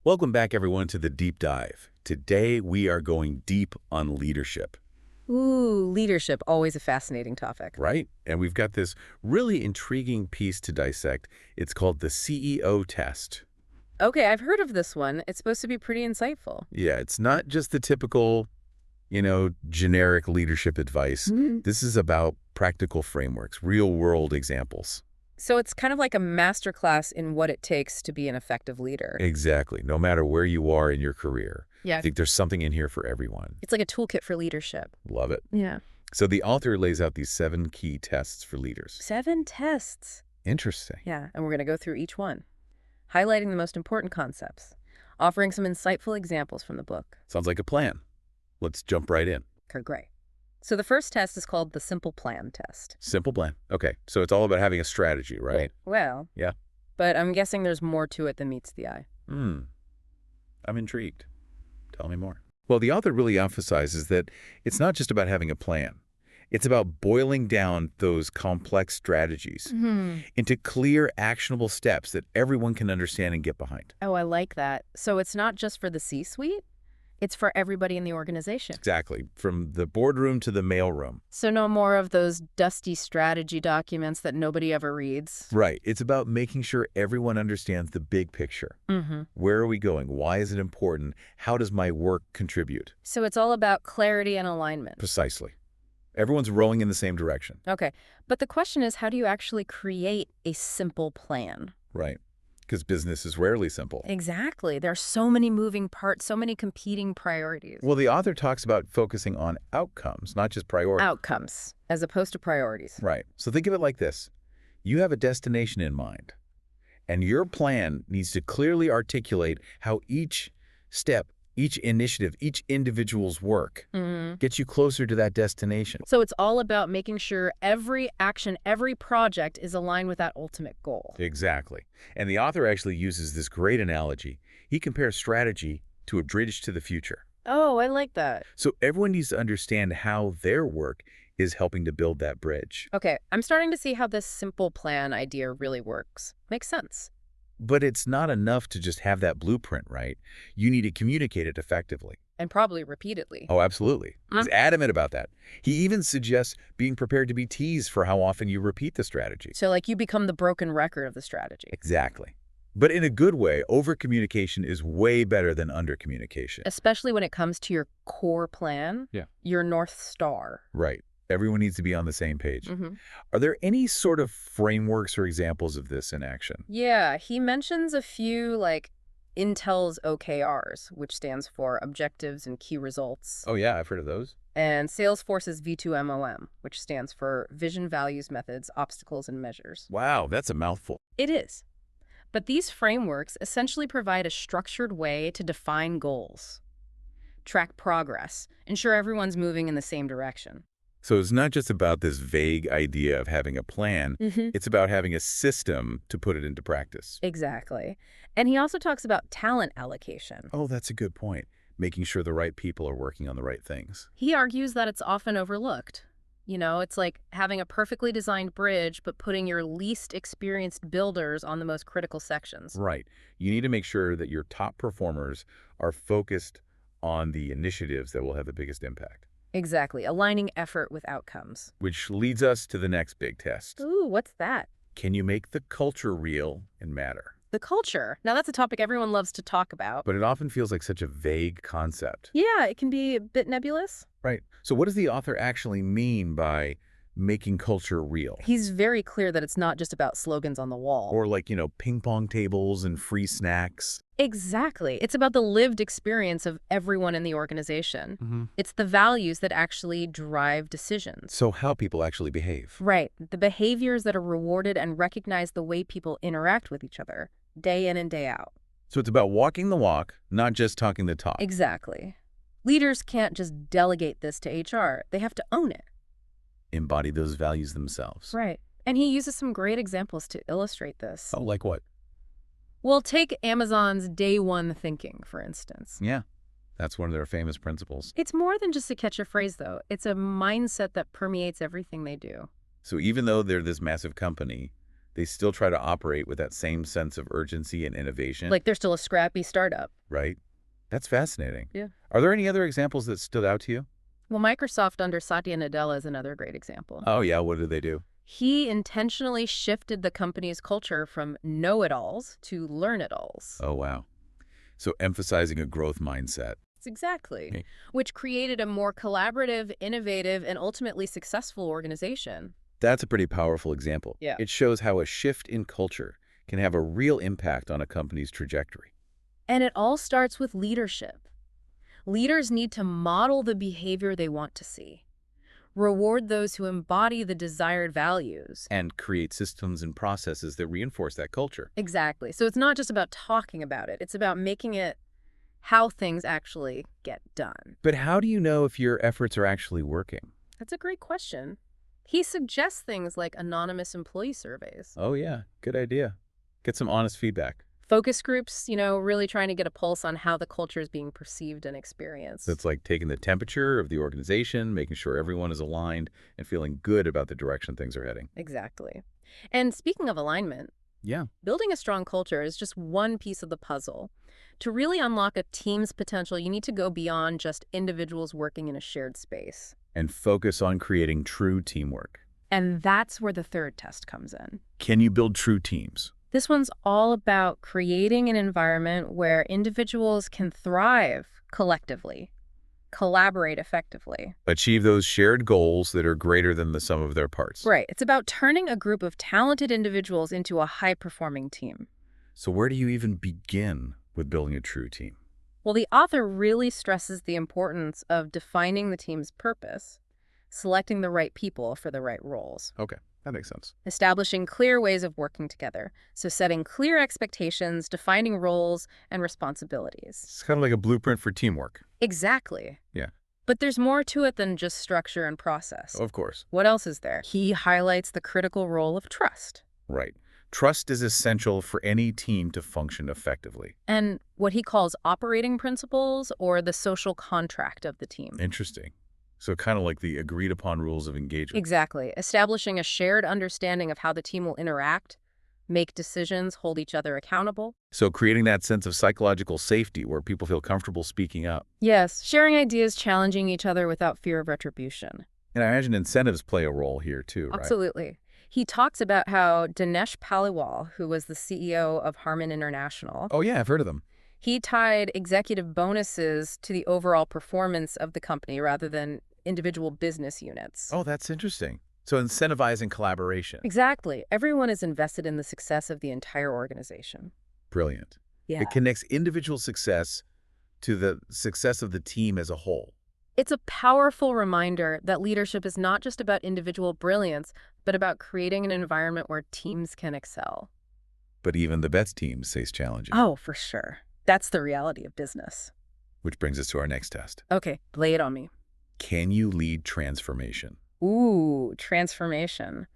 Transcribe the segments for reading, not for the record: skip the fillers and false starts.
Welcome back, everyone, to the Deep Dive. Today, we are going deep on leadership, Ooh, leadership, always a fascinating topic. right? And we've got this really intriguing piece to dissect. It's called the CEO test. Okay, I've heard of this one. It's supposed to be pretty insightful. Yeah, it's not just the typical, generic leadership advice. This is about practical frameworks, real-world examples. So it's kind of like a masterclass in what it takes to be an effective leader. Exactly. No matter where you are in your career. Yeah. I think there's something in here for everyone. It's like a toolkit for leadership. Love it. Yeah. So the author lays out these 7 key tests for leaders. 7 tests. Interesting. Yeah, and we're going to go through each one, highlighting the most important concepts, offering some insightful examples from the book. Sounds like a plan. Let's jump right in. Okay, great. So the first test is called the simple plan test. Simple plan. Okay, so it's all about having a strategy, right? Well, Yeah. but I'm guessing there's more to it than meets the eye. I'm intrigued. Tell me more. Well, the author really emphasizes that it's not just about having a plan. It's about boiling down those complex strategies into clear, actionable steps that everyone can understand and get behind. Oh, I like that. So it's not just for the C-suite? It's for everybody in the organization. Exactly. From the boardroom to the mailroom. So no more of those dusty strategy documents that nobody ever reads. Right. It's about making sure everyone understands the big picture. Where are we going? Why is it important? How does my work contribute? So it's all about clarity and alignment. Precisely. Everyone's rowing in the same direction. Okay. But the question is, how do you actually create a simple plan? Right. Because business is rarely simple. Exactly. There are so many moving parts, so many competing priorities. Well, the author talks about focusing on outcomes, not just priorities. Outcomes, as opposed to priorities. Right. So think of it like this. You have a destination in mind, and your plan needs to clearly articulate how each step, each initiative, each individual's work gets you closer to that destination. So it's all about making sure every action, every project is aligned with that ultimate goal. Exactly. And the author actually uses this great analogy. He compares strategy to a bridge to the future. Oh, I like that. So everyone needs to understand how their work is helping to build that bridge. Okay, I'm starting to see how this simple plan idea really works. Makes sense. But it's not enough to just have that blueprint, right? You need to communicate it effectively. And probably repeatedly. Oh, absolutely. He's adamant about that. He even suggests being prepared to be teased for how often you repeat the strategy. So like you become the broken record of the strategy. Exactly. But in a good way, over-communication is way better than under-communication. Especially when it comes to your core plan, your North Star. Right. Everyone needs to be on the same page. Are there any sort of frameworks or examples of this in action? Yeah, he mentions a few like Intel's OKRs, which stands for Objectives and Key Results. Oh, yeah, I've heard of those. And Salesforce's V2MOM, which stands for Vision, Values, Methods, Obstacles, and Measures. Wow, that's a mouthful. It is. But these frameworks essentially provide a structured way to define goals, track progress, ensure everyone's moving in the same direction. So it's not just about this vague idea of having a plan. It's about having a system to put it into practice. Exactly. And he also talks about talent allocation. Oh, that's a good point. Making sure the right people are working on the right things. He argues that it's often overlooked. You know, it's like having a perfectly designed bridge, but putting your least experienced builders on the most critical sections. Right. You need to make sure that your top performers are focused on the initiatives that will have the biggest impact. Exactly. Aligning effort with outcomes. Which leads us to the next big test. Ooh, what's that? Can you make the culture real and matter? The culture. Now, that's a topic everyone loves to talk about. But it often feels like such a vague concept. Yeah, it can be a bit nebulous. Right. So what does the author actually mean by making culture real? He's very clear that it's not just about slogans on the wall. Or like, ping pong tables and free snacks. Exactly. It's about the lived experience of everyone in the organization. It's the values that actually drive decisions. So how people actually behave. Right. The behaviors that are rewarded and recognize the way people interact with each other, day in and day out. So it's about walking the walk, not just talking the talk. Exactly. Leaders can't just delegate this to HR. They have to own it. Embody those values themselves. Right. And he uses some great examples to illustrate this. Oh, like what? Well, take Amazon's day one thinking, for instance. Yeah, that's one of their famous principles. It's more than just a catch a phrase, though. It's a mindset that permeates everything they do. So even though they're this massive company, they still try to operate with that same sense of urgency and innovation, Like they're still a scrappy startup. right? That's fascinating. Yeah. Are there any other examples that stood out to you? Well, Microsoft under Satya Nadella is another great example. Oh, yeah. What did they do? He intentionally shifted the company's culture from know-it-alls to learn-it-alls. Oh, wow. So emphasizing a growth mindset. Exactly. Okay. Which created a more collaborative, innovative, and ultimately successful organization. That's a pretty powerful example. Yeah. It shows how a shift in culture can have a real impact on a company's trajectory. And it all starts with leadership. Leaders need to model the behavior they want to see, reward those who embody the desired values. And create systems and processes that reinforce that culture. Exactly. So it's not just about talking about it. It's about making it how things actually get done. But how do you know if your efforts are actually working? That's a great question. He suggests things like anonymous employee surveys. Oh, yeah. Good idea. Get some honest feedback. Focus groups, really trying to get a pulse on how the culture is being perceived and experienced. So it's like taking the temperature of the organization, making sure everyone is aligned, and feeling good about the direction things are heading. Exactly. And speaking of alignment, Yeah. building a strong culture is just one piece of the puzzle. To really unlock a team's potential, you need to go beyond just individuals working in a shared space. And focus on creating true teamwork. And that's where the third test comes in. Can you build true teams? This one's all about creating an environment where individuals can thrive collectively, collaborate effectively. Achieve those shared goals that are greater than the sum of their parts. Right. It's about turning a group of talented individuals into a high-performing team. So where do you even begin with building a true team? Well, the author really stresses the importance of defining the team's purpose, selecting the right people for the right roles, Okay, that makes sense. establishing clear ways of working together, so setting clear expectations, defining roles and responsibilities. It's kind of like a blueprint for teamwork. Exactly. Yeah. But there's more to it than just structure and process. Of course. What else is there? He highlights the critical role of trust. Right. Trust is essential for any team to function effectively. And what he calls operating principles or the social contract of the team. Interesting. So kind of like the agreed upon rules of engagement. Exactly. Establishing a shared understanding of how the team will interact, make decisions, hold each other accountable. So creating that sense of psychological safety where people feel comfortable speaking up. Yes, sharing ideas, challenging each other without fear of retribution. And I imagine incentives play a role here too, right? Absolutely. He talks about how Dinesh Paliwal, who was the CEO of Harman International, Oh yeah, I've heard of them. he tied executive bonuses to the overall performance of the company rather than individual business units. Oh, that's interesting. So incentivizing collaboration. Exactly. Everyone is invested in the success of the entire organization. Brilliant. Yeah. It connects individual success to the success of the team as a whole. It's a powerful reminder that leadership is not just about individual brilliance, but about creating an environment where teams can excel. But even the best teams face challenges. Oh, for sure. That's the reality of business. Which brings us to our next test. Okay, lay it on me. Can you lead transformation? Ooh, transformation.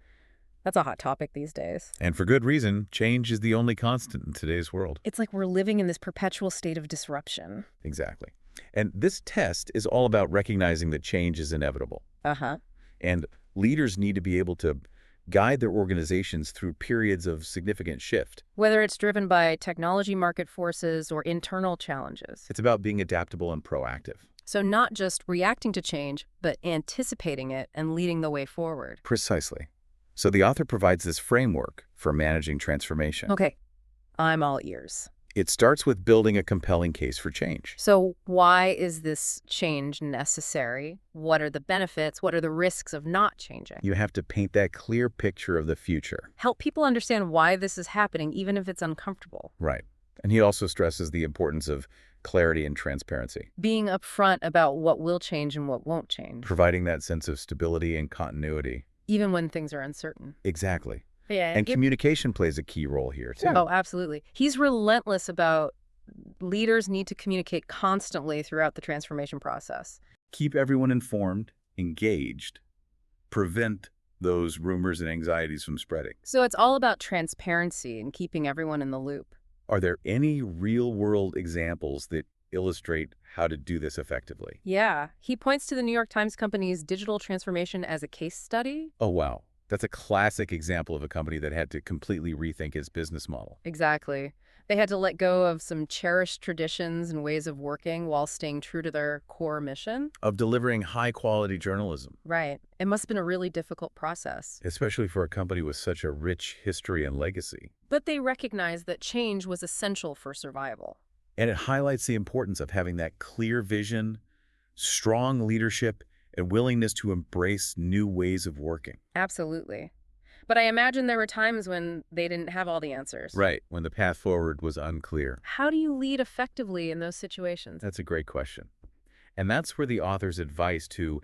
That's a hot topic these days. And for good reason, change is the only constant in today's world. It's like we're living in this perpetual state of disruption. Exactly. And this test is all about recognizing that change is inevitable. Uh-huh. And leaders need to be able to guide their organizations through periods of significant shift. Whether it's driven by technology market forces or internal challenges. It's about being adaptable and proactive. So not just reacting to change, but anticipating it and leading the way forward. Precisely. So the author provides this framework for managing transformation. Okay, I'm all ears. It starts with building a compelling case for change. So why is this change necessary? What are the benefits? What are the risks of not changing? You have to paint that clear picture of the future. Help people understand why this is happening, even if it's uncomfortable. Right. And he also stresses the importance of clarity and transparency, Being upfront about what will change and what won't change, providing that sense of stability and continuity. even when things are uncertain. Exactly. Yeah. And communication plays a key role here, too. Oh, absolutely. He's relentless about leaders need to communicate constantly throughout the transformation process. Keep everyone informed, engaged, prevent those rumors and anxieties from spreading. So it's all about transparency and keeping everyone in the loop. Are there any real-world examples that illustrate how to do this effectively? Yeah. He points to the New York Times Company's digital transformation as a case study. Oh, wow. That's a classic example of a company that had to completely rethink its business model. Exactly. They had to let go of some cherished traditions and ways of working while staying true to their core mission. Of delivering high-quality journalism, Right. It must have been a really difficult process. especially for a company with such a rich history and legacy. But they recognized that change was essential for survival. And it highlights the importance of having that clear vision, strong leadership, and willingness to embrace new ways of working. Absolutely. But I imagine there were times when they didn't have all the answers. Right, when the path forward was unclear. How do you lead effectively in those situations? That's a great question. And that's where the author's advice to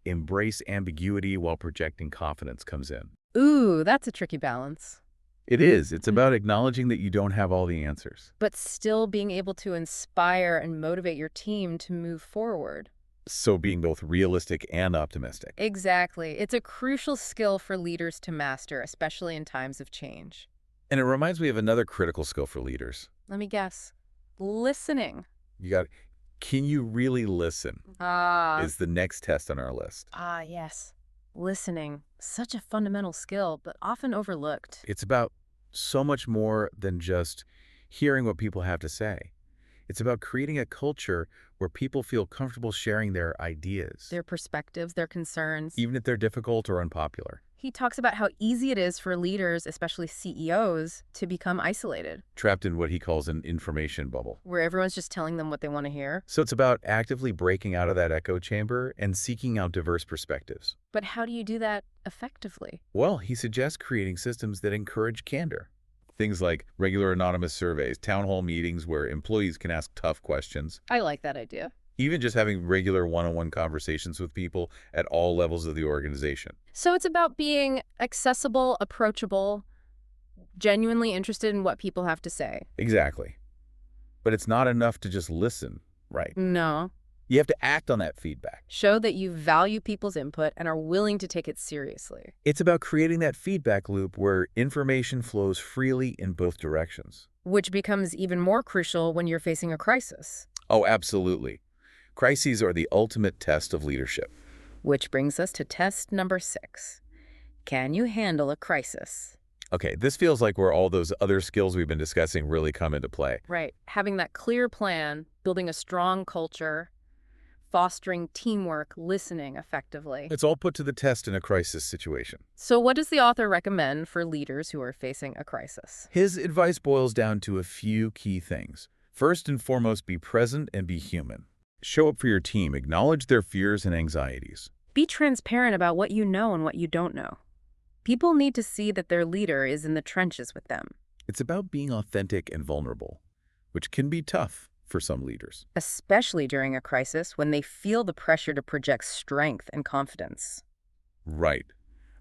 embrace ambiguity while projecting confidence comes in. Ooh, that's a tricky balance. It is. It's about acknowledging that you don't have all the answers. But still being able to inspire and motivate your team to move forward. So being both realistic and optimistic. Exactly. It's a crucial skill for leaders to master, especially in times of change. And it reminds me of another critical skill for leaders. Let me guess. Listening. Can you really listen? Is the next test on our list. Yes. Listening. Such a fundamental skill, but often overlooked. It's about so much more than just hearing what people have to say. It's about creating a culture where people feel comfortable sharing their ideas, Their perspectives, their concerns. even if they're difficult or unpopular. He talks about how easy it is for leaders, especially CEOs, to become isolated, Trapped in what he calls an information bubble. where everyone's just telling them what they want to hear. So it's about actively breaking out of that echo chamber and seeking out diverse perspectives. But how do you do that effectively? Well, he suggests creating systems that encourage candor. Things like regular anonymous surveys, town hall meetings where employees can ask tough questions, I like that idea. even just having regular one-on-one conversations with people at all levels of the organization. So it's about being accessible, approachable, genuinely interested in what people have to say. Exactly. But it's not enough to just listen, right? No. You have to act on that feedback. Show that you value people's input and are willing to take it seriously. It's about creating that feedback loop where information flows freely in both directions. Which becomes even more crucial when you're facing a crisis. Oh, absolutely. Crises are the ultimate test of leadership. Which brings us to test number 6. Can you handle a crisis? Okay, this feels like where all those other skills we've been discussing really come into play. Right. Having that clear plan, building a strong culture, fostering teamwork, listening effectively. It's all put to the test in a crisis situation. So what does the author recommend for leaders who are facing a crisis? His advice boils down to a few key things. First and foremost, be present and be human. Show up for your team, acknowledge their fears and anxieties. Be transparent about what you know and what you don't know. People need to see that their leader is in the trenches with them. It's about being authentic and vulnerable, which can be tough for some leaders. Especially during a crisis when they feel the pressure to project strength and confidence. Right.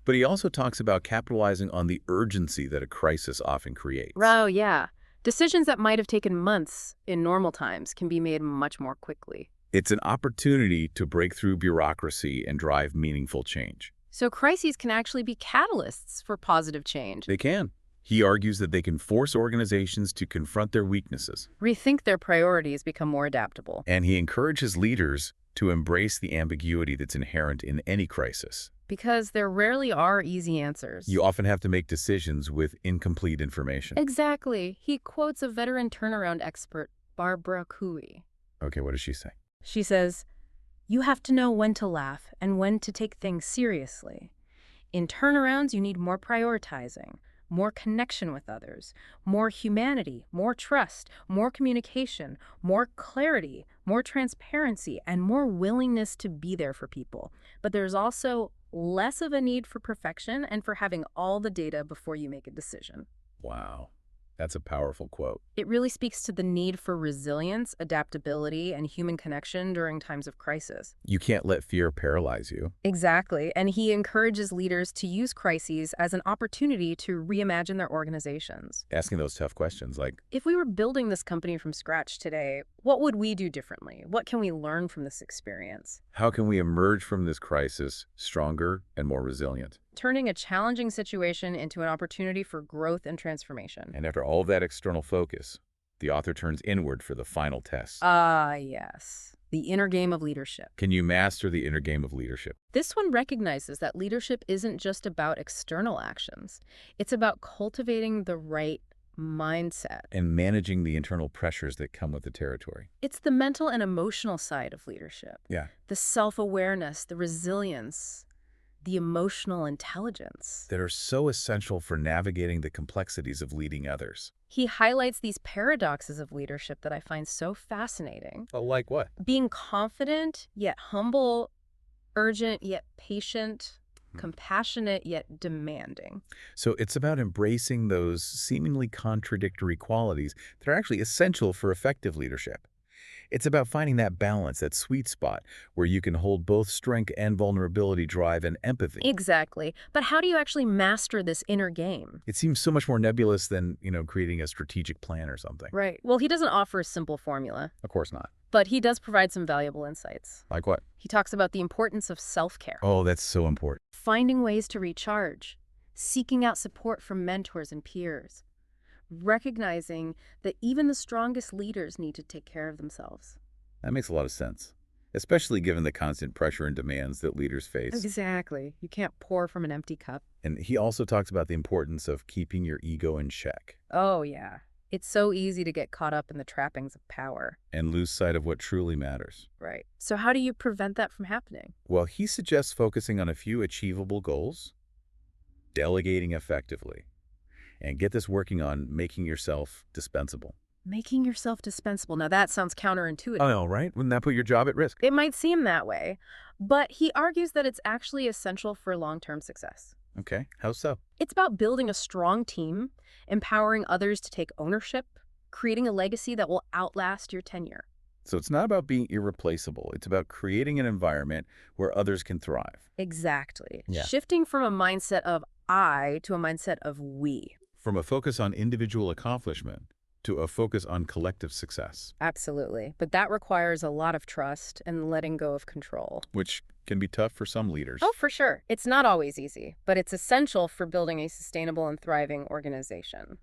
But he also talks about capitalizing on the urgency that a crisis often creates. Oh, yeah. Decisions that might have taken months in normal times can be made much more quickly. It's an opportunity to break through bureaucracy and drive meaningful change. So crises can actually be catalysts for positive change. They can. He argues that they can force organizations to confront their weaknesses. Rethink their priorities, become more adaptable. And he encourages leaders to embrace the ambiguity that's inherent in any crisis. Because there rarely are easy answers. You often have to make decisions with incomplete information. Exactly. He quotes a veteran turnaround expert, Barbara Cooey. Okay, what does she say? She says, "You have to know when to laugh and when to take things seriously. In turnarounds, you need more prioritizing, more connection with others, more humanity, more trust, more communication, more clarity, more transparency, and more willingness to be there for people. But there's also less of a need for perfection and for having all the data before you make a decision." Wow, that's a powerful quote. It really speaks to the need for resilience, adaptability, and human connection during times of crisis. You can't let fear paralyze you. Exactly, and he encourages leaders to use crises as an opportunity to reimagine their organizations. Asking those tough questions like, If we were building this company from scratch today, what would we do differently? What can we learn from this experience? how can we emerge from this crisis stronger and more resilient? Turning a challenging situation into an opportunity for growth and transformation. And after all of that external focus, the author turns inward for the final test. Ah, yes. the inner game of leadership. Can you master the inner game of leadership? This one recognizes that leadership isn't just about external actions. It's about cultivating the right mindset. And managing the internal pressures that come with the territory. It's the mental and emotional side of leadership. Yeah. The self-awareness, the resilience, the emotional intelligence. That are so essential for navigating the complexities of leading others. He highlights these paradoxes of leadership that I find so fascinating. Oh, like what? Being confident, yet humble, urgent, yet patient, compassionate, yet demanding. So it's about embracing those seemingly contradictory qualities that are actually essential for effective leadership. It's about finding that balance, that sweet spot, where you can hold both strength and vulnerability, drive and empathy. Exactly. But how do you actually master this inner game? It seems so much more nebulous than, creating a strategic plan or something. Right. Well, he doesn't offer a simple formula, Of course not. but he does provide some valuable insights. Like what? He talks about the importance of self-care, Oh, that's so important. finding ways to recharge, seeking out support from mentors and peers, recognizing that even the strongest leaders need to take care of themselves. That makes a lot of sense, especially given the constant pressure and demands that leaders face. Exactly. You can't pour from an empty cup. And he also talks about the importance of keeping your ego in check Oh, yeah. It's so easy to get caught up in the trappings of power. and lose sight of what truly matters. Right. So how do you prevent that from happening? Well, he suggests focusing on a few achievable goals, delegating effectively, and get this working on making yourself dispensable. Making yourself dispensable. Now that sounds counterintuitive. I know, right? Wouldn't that put your job at risk? It might seem that way, but he argues that it's actually essential for long-term success. Okay, how so? It's about building a strong team, empowering others to take ownership, creating a legacy that will outlast your tenure. So it's not about being irreplaceable. It's about creating an environment where others can thrive. Exactly. Yeah. Shifting from a mindset of I to a mindset of we. From a focus on individual accomplishment to a focus on collective success, Absolutely. But that requires a lot of trust and letting go of control. which can be tough for some leaders. Oh, for sure. It's not always easy, but it's essential for building a sustainable and thriving organization.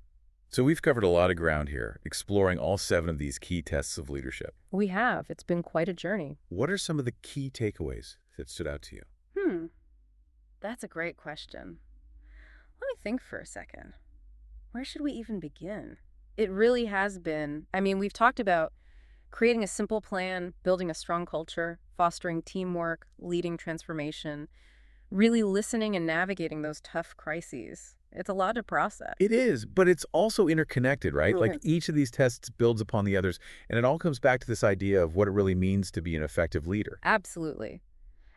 So we've covered a lot of ground here, exploring all 7 of these key tests of leadership. We have. It's been quite a journey. What are some of the key takeaways that stood out to you? That's a great question. Let me think for a second. Where should we even begin? It really has been. I mean, we've talked about creating a simple plan, building a strong culture, fostering teamwork, leading transformation, really listening and navigating those tough crises. It's a lot to process. It is, but it's also interconnected, right? Like each of these tests builds upon the others, and it all comes back to this idea of what it really means to be an effective leader. Absolutely.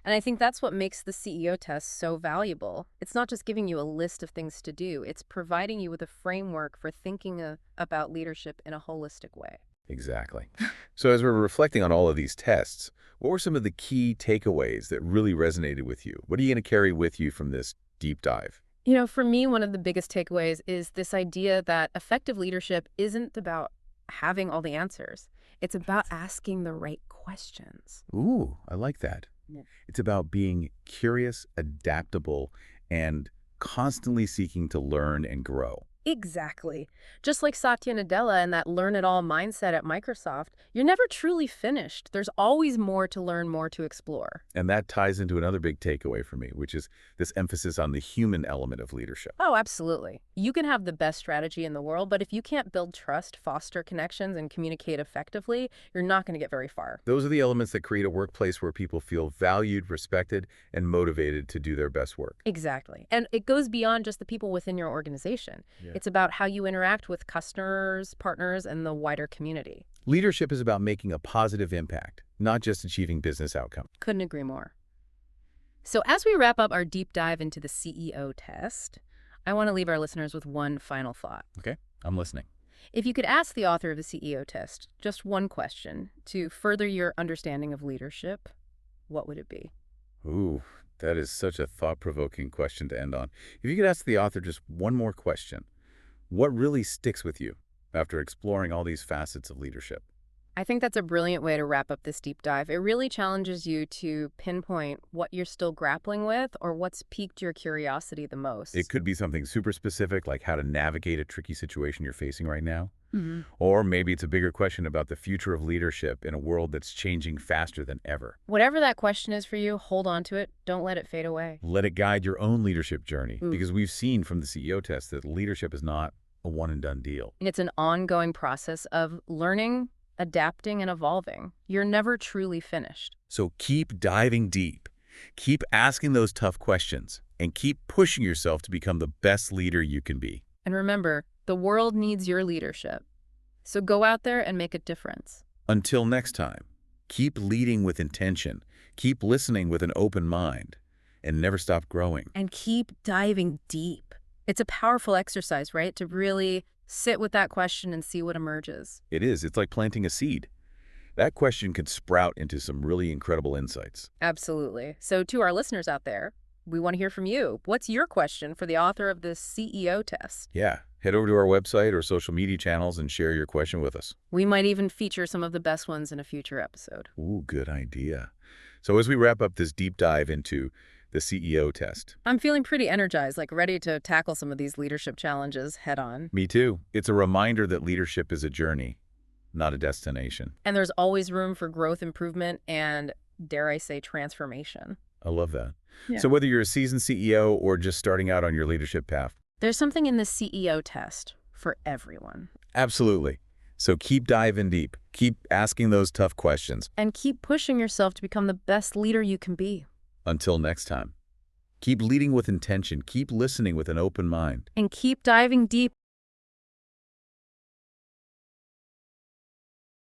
And I think that's what makes the CEO test so valuable. It's not just giving you a list of things to do. It's providing you with a framework for thinking about leadership in a holistic way. Exactly. So as we're reflecting on all of these tests, what were some of the key takeaways that really resonated with you? What are you going to carry with you from this deep dive? You know, for me, one of the biggest takeaways is this idea that effective leadership isn't about having all the answers. It's about asking the right questions. Ooh, I like that. Yeah. It's about being curious, adaptable, and constantly seeking to learn and grow. Exactly. Just like Satya Nadella and that learn-it-all mindset at Microsoft, you're never truly finished. There's always more to learn, more to explore. And that ties into another big takeaway for me, which is this emphasis on the human element of leadership. Oh, absolutely. You can have the best strategy in the world, but if you can't build trust, foster connections, and communicate effectively, you're not going to get very far. Those are the elements that create a workplace where people feel valued, respected, and motivated to do their best work. Exactly. And it goes beyond just the people within your organization. Yeah. It's about how you interact with customers, partners, and the wider community. Leadership is about making a positive impact, not just achieving business outcomes. Couldn't agree more. So as we wrap up our deep dive into the CEO test, I want to leave our listeners with one final thought. Okay, I'm listening. If you could ask the author of the CEO test just one question to further your understanding of leadership, what would it be? Ooh, that is such a thought-provoking question to end on. If you could ask the author just one more question, what really sticks with you after exploring all these facets of leadership? I think that's a brilliant way to wrap up this deep dive. It really challenges you to pinpoint what you're still grappling with or what's piqued your curiosity the It most. could be something super specific, like how to navigate a tricky situation you're facing right now. Hmm. Or maybe it's a bigger question about the future of leadership in a world that's changing faster than ever. Whatever that question is for you, hold on to it. Don't let it fade away. Let it guide your own leadership journey, Ooh. because we've seen from the CEO test that leadership is not a one-and-done deal. And it's an ongoing process of learning, adapting, and evolving. You're never truly finished. So keep diving deep, keep asking those tough questions, and keep pushing yourself to become the best leader you can be. And remember, the world needs your leadership. So go out there and make a difference. Until next time, keep leading with intention, keep listening with an open mind, and never stop growing. And keep diving deep. It's a powerful exercise, right? To really sit with that question and see what emerges. It is. It's like planting a seed. That question could sprout into some really incredible insights. Absolutely. So to our listeners out there, we want to hear from you. What's your question for the author of this CEO test? Yeah, head over to our website or social media channels and share your question with us. We might even feature some of the best ones in a future episode. Ooh, good idea. So as we wrap up this deep dive into the CEO test. I'm feeling pretty energized, like ready to tackle some of these leadership challenges head on. Me too. It's a reminder that leadership is a journey, not a destination. And there's always room for growth, improvement, and, dare I say, transformation. I love that. Yeah. So whether you're a seasoned CEO or just starting out on your leadership path. There's something in the CEO test for everyone. Absolutely. So keep diving deep. Keep asking those tough questions. And keep pushing yourself to become the best leader you can be. Until next time, keep leading with intention. Keep listening with an open mind. And keep diving deep.